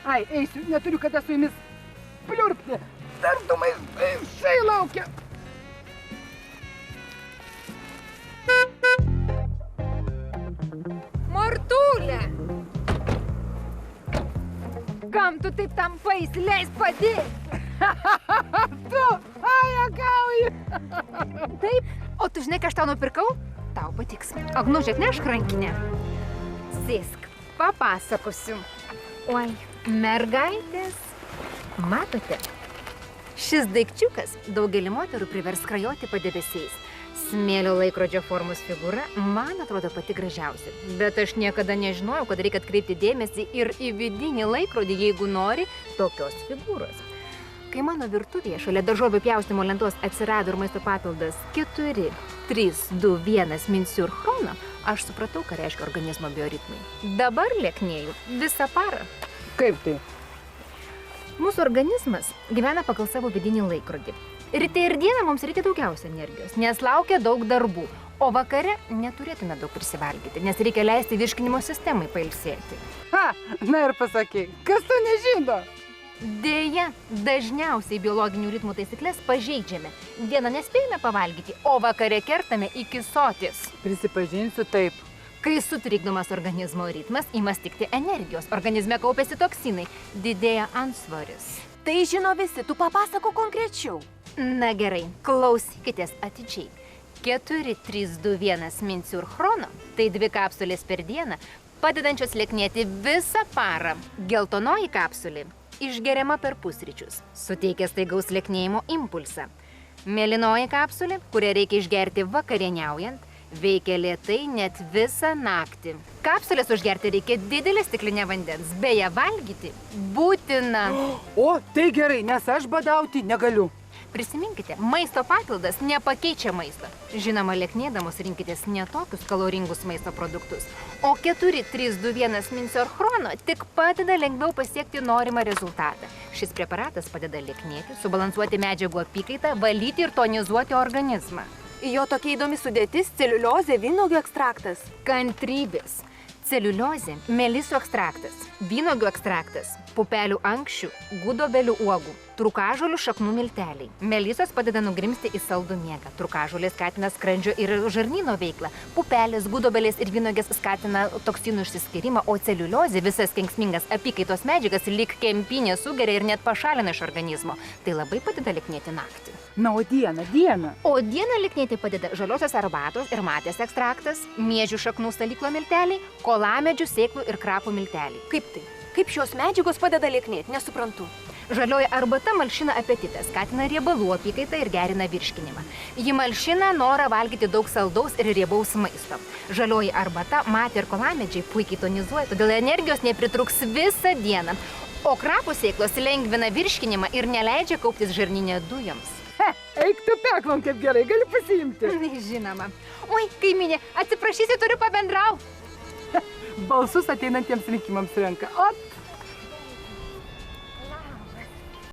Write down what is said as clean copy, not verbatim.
Ai, eisiu, neturiu kada su jumis pliurpti. Tartumai šai laukia. Martulė! Kam tu taip tampais, leis padėti? Tu, ai, juokauji. Taip, o tu žinai, ką aš tau nupirkau? Tau patiks. Agnužė, atnešk rankinę. Sėsk, papasakosiu. Oi, mergaitės, matote? Šis daikčiukas daugelį moterų privers skrajoti padebesiais. Smėlio laikrodžio formos figūra man atrodo pati gražiausia. Bet aš niekada nežinojau, kad reikia atkreipti dėmesį ir į vidinį laikrodį, jeigu nori tokios figūros. Kai mano virtuvėje šalia daržovių pjaustimo lentos atsirado ir maisto papildas 4, 3, 2, 1 Minsur chrono, aš supratau, ką reiškia organizmo bioritmai. Dabar lieknėju visą parą. Kaip tai? Mūsų organizmas gyvena pagal savo vidinį laikrodį. Ryte ir dieną mums reikia daugiausia energijos, nes laukia daug darbų, o vakare neturėtume daug prisivalgyti, nes reikia leisti virškinimo sistemai pailsėti. Ha, na ir pasakei, kas to nežino? Deja, dažniausiai biologinių ritmų taisyklės pažeidžiame. Dieną nespėjame pavalgyti, o vakare kertame iki soties. Prisipažinsiu taip. Kai sutrikdomas organizmo ritmas, ima stigti energijos, organizme kaupiasi toksinai, didėja antsvoris. Tai žino visi, tu papasako konkrečiau. Na gerai, klausykitės atidžiai. 4, 3, 2, 1 Minsur chrono, tai 2 kapsulės per dieną, padedančios lieknėti visą parą. Geltonoji kapsulė išgeriama per pusryčius, suteikia staigaus lieknėjimo impulsą. Mėlynoji kapsulė, kurią reikia išgerti vakarieniaujant, veikia lėtai net visą naktį. Kapsulės užgerti reikia didelę stiklinę vandens, beje valgyti būtina. O, tai gerai, nes aš badauti negaliu. Prisiminkite, maisto papildas nepakeičia maisto. Žinoma, lieknėdamos rinkitės ne tokius kaloringus maisto produktus. O 4, 3, 2, 1 Minsur chrono tik padeda lengviau pasiekti norimą rezultatą. Šis preparatas padeda lieknėti, subalansuoti medžiagų apykaitą, valyti ir tonizuoti organizmą. Jo tokia įdomi sudėtis – celiuliozė, vynuogių ekstraktas. Kantrybės. Celiuliozė, melisų ekstraktas, vynuogių ekstraktas, pupelių ankščių, gudobelių uogų, trūkažolių šaknų milteliai. Melisos padeda nugrimzti į saldų miegą. Trūkažolės skatina skrandžio ir žarnyno veiklą. Pupelės, gudobelės ir vynuogės skatina toksinų išsiskyrimą, o celiuliozė visas kenksmingas apykaitos medžiagas lyg kempinė sugeria ir net pašalina iš organizmo. Tai labai padeda lieknėti naktį. Na, o dieną? O dieną lieknėti padeda žaliosios arbatos ir matės ekstraktas, miežių šaknų salyklo milteliai, kolamedžių, sėklų ir krapų milteliai. Kaip tai? Kaip šios medžiagos padeda lieknėti? Nesuprantu. Žalioji arbata malšina apetitą, skatina riebalų apykaitą ir gerina virškinimą. Ji malšina norą valgyti daug saldaus ir riebaus maisto. Žalioji arbata, matė ir kolamedžiai puikiai tonizuoja, todėl energijos nepritruks visą dieną. O krapų sėklos lengvina virškinimą ir neleidžia kauptis žarnyne dujoms. He, eik tu peklon, kaip gerai, gali pasiimti. Žinoma. Oi, kaimynė, atsiprašysi, turiu pabendrauti. Balsus ateinantiems rinkimams renka. Ot.